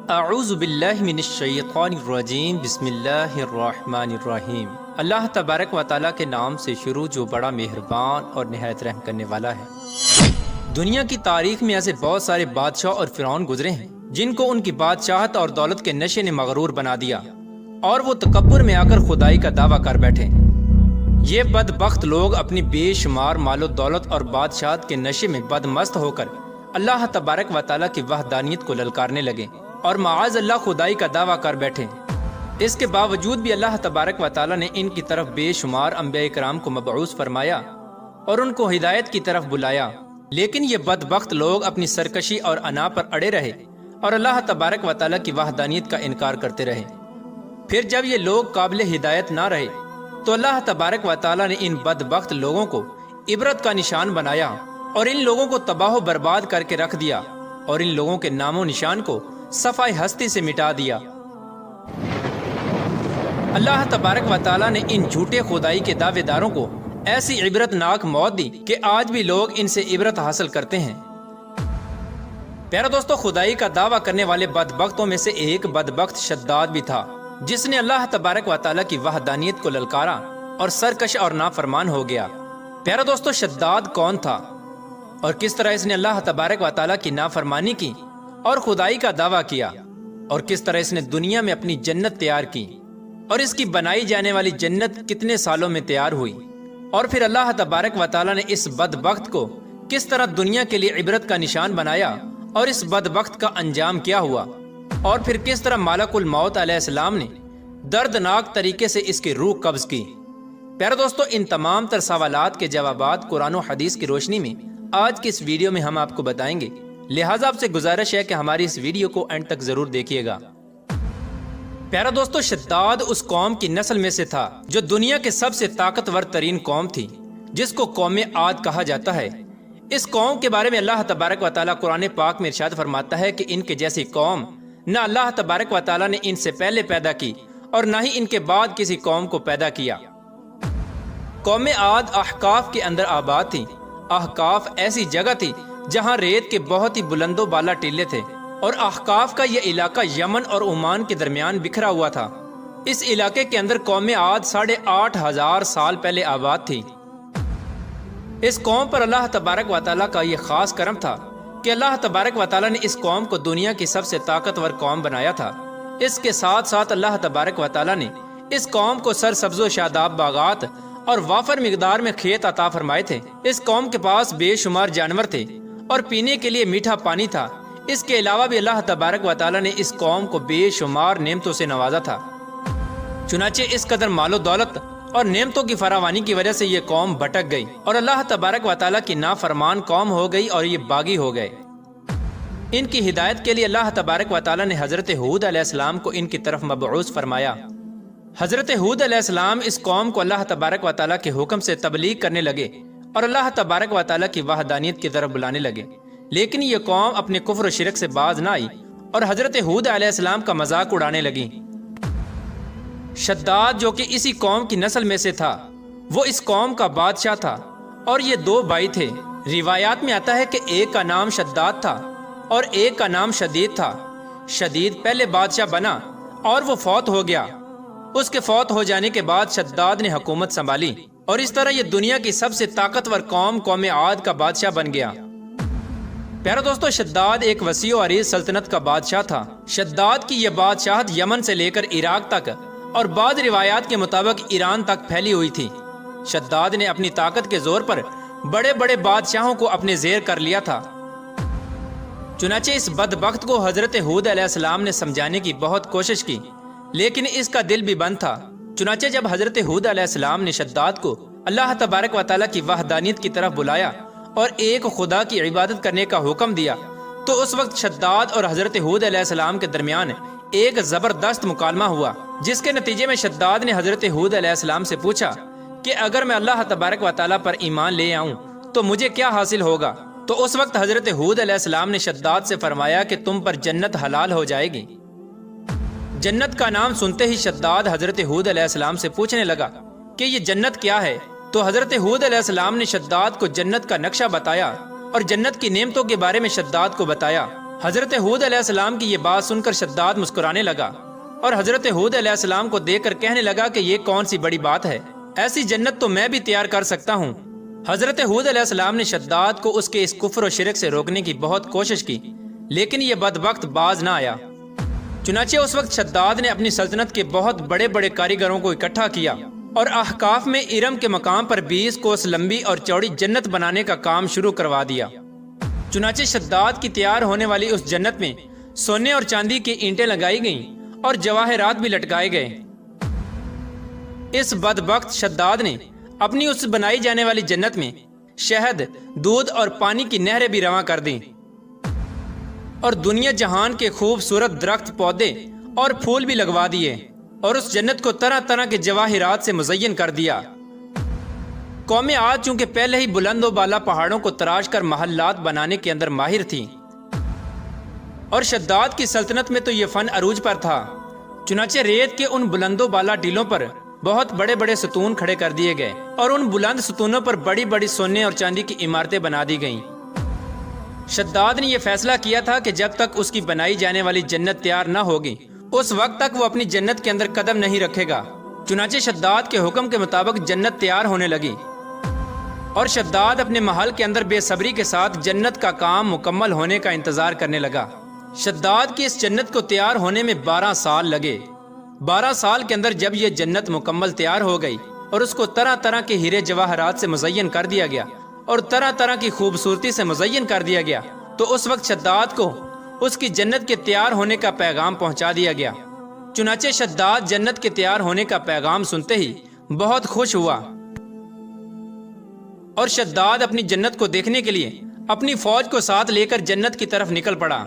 اعوذ باللہ من الشیطان الرجیم بسم اللہ الرحمن الرحیم۔ اللہ تبارک و تعالیٰ کے نام سے شروع جو بڑا مہربان اور نہایت رحم کرنے والا ہے۔ دنیا کی تاریخ میں ایسے بہت سارے بادشاہ اور فرعون گزرے ہیں جن کو ان کی بادشاہت اور دولت کے نشے نے مغرور بنا دیا اور وہ تکبر میں آ کر خدائی کا دعویٰ کر بیٹھے۔ یہ بدبخت لوگ اپنی بے شمار مال و دولت اور بادشاہت کے نشے میں بدمست ہو کر اللہ تبارک و تعالیٰ کی وحدانیت کو للکارنے لگے اور معاذ اللہ خدائی کا دعویٰ کر بیٹھے۔ اس کے باوجود بھی اللہ تبارک و تعالیٰ نے ان کی طرف بے شمار انبیاء کرام کو مبعوث فرمایا اور ان کو ہدایت کی طرف بلایا، لیکن یہ بدبخت لوگ اپنی سرکشی اور انا پر اڑے رہے اور اللہ تبارک و تعالیٰ کی وحدانیت کا انکار کرتے رہے۔ پھر جب یہ لوگ قابل ہدایت نہ رہے تو اللہ تبارک و تعالیٰ نے ان بدبخت لوگوں کو عبرت کا نشان بنایا اور ان لوگوں کو تباہ و برباد کر کے رکھ دیا اور ان لوگوں کے نام و نشان کو صفحہ ہستی سے مٹا دیا۔ اللہ تبارک و تعالیٰ نے ان جھوٹے خدائی کے دعوے داروں کو ایسی عبرت ناک موت دی کہ آج بھی لوگ ان سے عبرت حاصل کرتے ہیں۔ پیارا دوستو، خدائی کا دعویٰ کرنے والے بدبختوں میں سے ایک بدبخت شداد بھی تھا جس نے اللہ تبارک و تعالیٰ کی وحدانیت کو للکارا اور سرکش اور نافرمان ہو گیا۔ پیارا دوستو، شداد کون تھا اور کس طرح اس نے اللہ تبارک و تعالیٰ کی نافرمانی کی اور خدائی کا دعویٰ کیا، اور کس طرح اس نے دنیا میں اپنی جنت تیار کی اور اس کی بنائی جانے والی جنت کتنے سالوں میں تیار ہوئی، اور پھر اللہ تبارک و تعالیٰ نے اس بدبخت کو کس طرح دنیا کے لیے عبرت کا نشان بنایا اور اس بدبخت کا انجام کیا ہوا، اور پھر کس طرح ملک الموت علیہ السلام نے دردناک طریقے سے اس کی روح قبض کی۔ پیارے دوستو، ان تمام تر سوالات کے جوابات قرآن و حدیث کی روشنی میں آج کی اس ویڈیو میں ہم آپ کو بتائیں گے، لہٰذا آپ سے گزارش ہے کہ ہماری اس ویڈیو کو اینڈ تک ضرور دیکھیے گا۔ پیارا دوستو، شداد اس قوم کی نسل میں سے تھا جو دنیا کے سب سے طاقتور ترین قوم تھی، جس کو قوم عاد کہا جاتا ہے۔ اس قوم کے بارے میں اللہ تبارک و تعالیٰ قرآن پاک میں ارشاد فرماتا ہے کہ ان کے جیسی قوم نہ اللہ تبارک و تعالیٰ نے ان سے پہلے پیدا کی اور نہ ہی ان کے بعد کسی قوم کو پیدا کیا۔ قوم عاد احقاف کے اندر آباد تھی۔ احقاف ایسی جگہ تھی جہاں ریت کے بہت ہی بلند و بالا ٹیلے تھے، اور احقاف کا یہ علاقہ یمن اور عمان کے درمیان بکھرا ہوا تھا۔ اس علاقے کے اندر قوم عاد 8,500 سال پہلے آباد تھی۔ اس قوم پر اللہ تبارک و تعالیٰ کا یہ خاص کرم تھا کہ اللہ تبارک و تعالیٰ نے اس قوم کو دنیا کی سب سے طاقتور قوم بنایا تھا۔ اس کے ساتھ ساتھ اللہ تبارک و تعالیٰ نے اس قوم کو سرسبز و شاداب باغات اور وافر مقدار میں کھیت عطا فرمائے تھے۔ اس قوم کے پاس بے شمار جانور تھے اور پینے کے لیے میٹھا پانی تھا۔ اس کے علاوہ بھی اللہ تبارک و تعالیٰ نے اس قوم کو بے شمار نعمتوں سے نوازا تھا۔ چنانچہ اس قدر مال و دولت اور نعمتوں کی فراوانی کی وجہ سے یہ قوم بھٹک گئی اور اللہ تبارک و تعالیٰ کی نافرمان قوم ہو گئی اور یہ باغی ہو گئے۔ ان کی ہدایت کے لیے اللہ تبارک و تعالیٰ نے حضرت ہود علیہ السلام کو ان کی طرف مبعوث فرمایا۔ حضرت ہود علیہ السلام اس قوم کو اللہ تبارک و تعالیٰ کے حکم سے تبلیغ کرنے لگے اور اللہ تبارک و تعالیٰ کی وحدانیت کی طرف بلانے لگے، لیکن یہ قوم اپنے کفر و شرک سے باز نہ آئی اور حضرت ہود علیہ السلام کا مذاق اڑانے لگی۔ شداد جو کہ اسی قوم کی نسل میں سے تھا، وہ اس قوم کا بادشاہ تھا اور یہ 2 بھائی تھے۔ روایات میں آتا ہے کہ ایک کا نام شداد تھا اور ایک کا نام شدید تھا۔ شدید پہلے بادشاہ بنا اور وہ فوت ہو گیا۔ اس کے فوت ہو جانے کے بعد شداد نے حکومت سنبھالی اور اس طرح یہ دنیا کی سب سے طاقتور قوم عاد کا بادشاہ بن گیا۔ پیارا دوستو، شداد ایک وسیع و عریض سلطنت کا بادشاہ تھا۔ شداد کی یہ بادشاہت یمن سے لے کر عراق تک اور بعض روایات کے مطابق ایران تک پھیلی ہوئی تھی۔ شداد نے اپنی طاقت کے زور پر بڑے بڑے بادشاہوں کو اپنے زیر کر لیا تھا۔ چنانچہ اس بدبخت کو حضرت ہود علیہ السلام نے سمجھانے کی بہت کوشش کی، لیکن اس کا دل بھی بند تھا۔ چنانچہ جب حضرت ہود علیہ السلام نے شداد کو اللہ تبارک و تعالیٰ کی وحدانیت کی طرف بلایا اور ایک خدا کی عبادت کرنے کا حکم دیا، تو اس وقت شداد اور حضرت ہود علیہ السلام کے درمیان ایک زبردست مکالمہ ہوا، جس کے نتیجے میں شداد نے حضرت ہود علیہ السلام سے پوچھا کہ اگر میں اللہ تبارک و تعالیٰ پر ایمان لے آؤں تو مجھے کیا حاصل ہوگا؟ تو اس وقت حضرت ہود علیہ السلام نے شداد سے فرمایا کہ تم پر جنت حلال ہو جائے گی۔ جنت کا نام سنتے ہی شداد حضرت ہود علیہ السلام سے پوچھنے لگا کہ یہ جنت کیا ہے؟ تو حضرت ہود علیہ السلام نے شداد کو جنت کا نقشہ بتایا اور جنت کی نعمتوں کے بارے میں شداد کو بتایا۔ حضرت ہود علیہ السلام کی یہ بات سن کر شداد مسکرانے لگا اور حضرت ہود علیہ السلام کو دیکھ کر کہنے لگا کہ یہ کون سی بڑی بات ہے، ایسی جنت تو میں بھی تیار کر سکتا ہوں۔ حضرت ہود علیہ السلام نے شداد کو اس کے اس کفر و شرک سے روکنے کی بہت کوشش کی، لیکن یہ بدبخت باز نہ آیا۔ چنانچہ اس وقت شداد نے اپنی سلطنت کے بہت بڑے بڑے کاریگروں کو اکٹھا کیا اور احقاف میں ارم کے مقام پر 20 کوس لمبی اور چوڑی جنت بنانے کا کام شروع کروا دیا۔ چنانچہ شداد کی تیار ہونے والی اس جنت میں سونے اور چاندی کی اینٹیں لگائی گئیں اور جواہرات بھی لٹکائے گئے۔ اس بدبخت شداد نے اپنی اس بنائی جانے والی جنت میں شہد، دودھ اور پانی کی نہریں بھی رواں کر دیں اور دنیا جہان کے خوبصورت درخت، پودے اور پھول بھی لگوا دیے اور اس جنت کو طرح طرح کے جواہرات سے مزین کر دیا۔ قوم عاد چونکہ پہلے ہی بلند و بالا پہاڑوں کو تراش کر محلات بنانے کے اندر ماہر تھی اور شداد کی سلطنت میں تو یہ فن عروج پر تھا، چنانچہ ریت کے ان بلند و بالا ٹیلوں پر بہت بڑے بڑے ستون کھڑے کر دیے گئے اور ان بلند ستونوں پر بڑی بڑی سونے اور چاندی کی عمارتیں بنا دی گئیں۔ شداد نے یہ فیصلہ کیا تھا کہ جب تک اس کی بنائی جانے والی جنت تیار نہ ہوگی اس وقت تک وہ اپنی جنت کے اندر قدم نہیں رکھے گا۔ چنانچہ شداد کے حکم کے مطابق جنت تیار ہونے لگی اور شداد اپنے محل کے اندر بے صبری کے ساتھ جنت کا کام مکمل ہونے کا انتظار کرنے لگا۔ شداد کی اس جنت کو تیار ہونے میں 12 سال لگے۔ 12 سال کے اندر جب یہ جنت مکمل تیار ہو گئی اور اس کو طرح طرح کے ہیرے جواہرات سے مزین کر دیا گیا اور طرح طرح کی خوبصورتی سے مزین کر دیا گیا، تو اس وقت شداد کو اس کی جنت کے تیار ہونے کا پیغام پہنچا دیا گیا۔ چنانچہ شداد جنت کے تیار ہونے کا پیغام سنتے ہی بہت خوش ہوا اور شداد اپنی جنت کو دیکھنے کے لیے اپنی فوج کو ساتھ لے کر جنت کی طرف نکل پڑا۔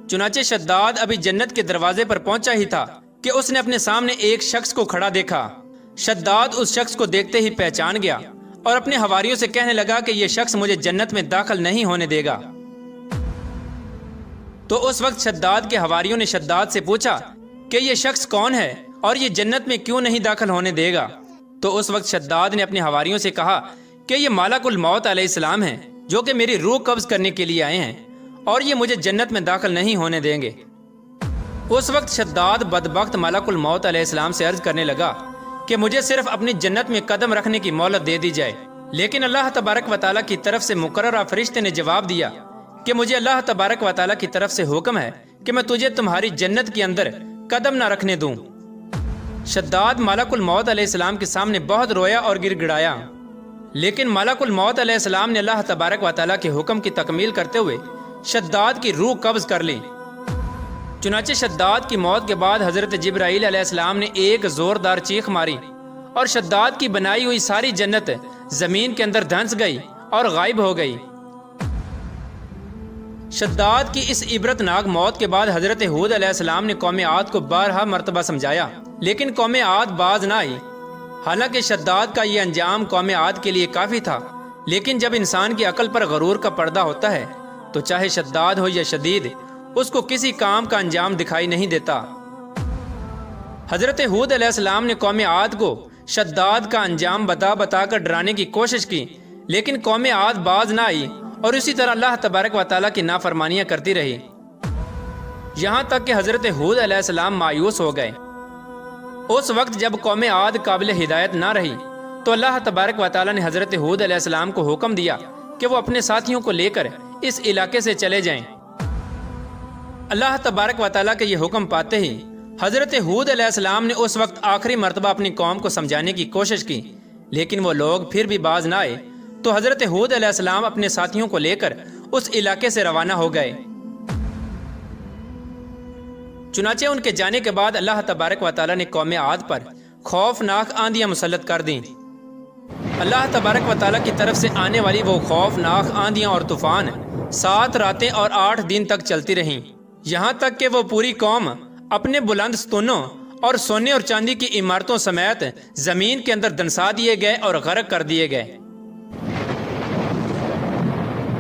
چنانچہ شداد ابھی جنت کے دروازے پر پہنچا ہی تھا کہ اس نے اپنے سامنے ایک شخص کو کھڑا دیکھا۔ شداد اس شخص کو دیکھتے ہی پہچان گیا اور اپنے حواریوں سے کہنے لگا کہ یہ شخص مجھے جنت میں داخل نہیں ہونے دے گا۔ تو اس وقت شداد کے حواریوں نے شداد سے پوچھا کہ یہ شخص کون ہے اور یہ جنت میں کیوں نہیں داخل ہونے دے گا؟ تو اس وقت شداد نے اپنے حواریوں سے کہا کہ یہ ملک الموت علیہ السلام ہیں جو کہ میری روح قبض کرنے کے لیے آئے ہیں اور یہ مجھے جنت میں داخل نہیں ہونے دیں گے۔ اس وقت شداد بدبخت ملک الموت علیہ السلام سے عرض کرنے لگا کہ مجھے صرف اپنی جنت میں قدم رکھنے کی مہلت دے دی جائے، لیکن اللہ تبارک و تعالیٰ کی طرف سے مقررہ فرشتے نے جواب دیا کہ مجھے اللہ تبارک و تعالیٰ کی طرف سے حکم ہے کہ میں تجھے تمہاری جنت کے اندر قدم نہ رکھنے دوں۔ شداد ملک الموت علیہ السلام کے سامنے بہت رویا اور گر گڑایا، لیکن ملک الموت علیہ السلام نے اللہ تبارک و تعالیٰ کے حکم کی تکمیل کرتے ہوئے شداد کی روح قبض کر لی۔ چنانچہ شداد کی موت کے بعد حضرت جبرائیل علیہ السلام نے ایک زوردار چیخ ماری اور شداد کی بنائی ہوئی ساری جنت زمین کے اندر دھنس گئی اور غائب ہو گئی۔ شداد کی اس عبرت ناک موت کے بعد حضرت ہود علیہ السلام نے قوم عاد کو بارہا مرتبہ سمجھایا، لیکن قوم عاد باز نہ آئی۔ حالانکہ شداد کا یہ انجام قوم عاد کے لیے کافی تھا، لیکن جب انسان کی عقل پر غرور کا پردہ ہوتا ہے تو چاہے شداد ہو یا شدید، اس کو کسی کام کا انجام دکھائی نہیں دیتا۔ حضرت ہود علیہ السلام نے قوم عاد کو شداد کا انجام بتا بتا کر ڈرانے کی کوشش کی، لیکن قوم عاد باز نہ آئی اور اسی طرح اللہ تبارک و تعالیٰ کی نافرمانیاں کرتی رہی، یہاں تک کہ حضرت ہود علیہ السلام مایوس ہو گئے۔ اس وقت جب قوم عاد قابل ہدایت نہ رہی تو اللہ تبارک و تعالیٰ نے حضرت ہود علیہ السلام کو حکم دیا کہ وہ اپنے ساتھیوں کو لے کر اس علاقے سے چلے جائیں۔ اللہ تبارک و تعالیٰ کے یہ حکم پاتے ہی حضرت ہود علیہ السلام نے اس وقت آخری مرتبہ اپنی قوم کو سمجھانے کی کوشش کی، لیکن وہ لوگ پھر بھی باز نہ آئے، تو حضرت ہود علیہ السلام اپنے ساتھیوں کو لے کر اس علاقے سے روانہ ہو گئے۔ چنانچہ ان کے جانے کے بعد اللہ تبارک و تعالیٰ نے قوم عاد پر خوفناک آندیاں مسلط کر دیں۔ اللہ تبارک و تعالیٰ کی طرف سے آنے والی وہ خوفناک آندیاں اور طوفان 7 راتیں اور 8 دن تک چلتی رہیں، یہاں تک کہ وہ پوری قوم اپنے بلند ستونوں اور سونے اور چاندی کی عمارتوں سمیت زمین کے اندر دنسا دیے گئے اور غرق کر دیے گئے۔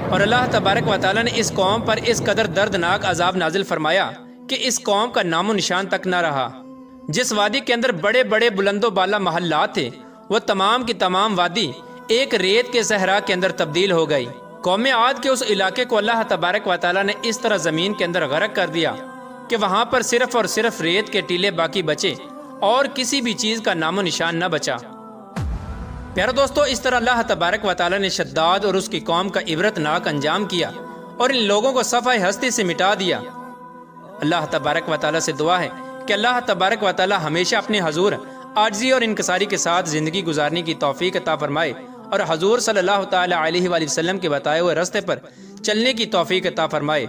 اور اللہ تبارک و تعالیٰ نے اس قوم پر اس قدر دردناک عذاب نازل فرمایا کہ اس قوم کا نام و نشان تک نہ رہا۔ جس وادی کے اندر بڑے بڑے بلند و بالا محلات تھے، وہ تمام کی تمام وادی ایک ریت کے صحرا کے اندر تبدیل ہو گئی۔ قوم عاد کے اس علاقے کو اللہ تبارک و تعالیٰ نے اس طرح زمین کے اندر غرق کر دیا کہ وہاں پر صرف اور صرف ریت کے ٹیلے باقی بچے اور کسی بھی چیز کا نام و نشان نہ بچا۔ پیارے دوستو، اس طرح اللہ تبارک و تعالیٰ نے شداد اور اس کی قوم کا عبرت ناک انجام کیا اور ان لوگوں کو صفحہ ہستی سے مٹا دیا۔ اللہ تبارک و تعالیٰ سے دعا ہے کہ اللہ تبارک و تعالیٰ ہمیشہ اپنے حضور عاجزی اور انکساری کے ساتھ زندگی گزارنے کی توفیق عطا فرمائے اور حضور صلی اللہ تعالیٰ علیہ وآلہ وسلم کے بتائے ہوئے راستے پر چلنے کی توفیق عطا فرمائے۔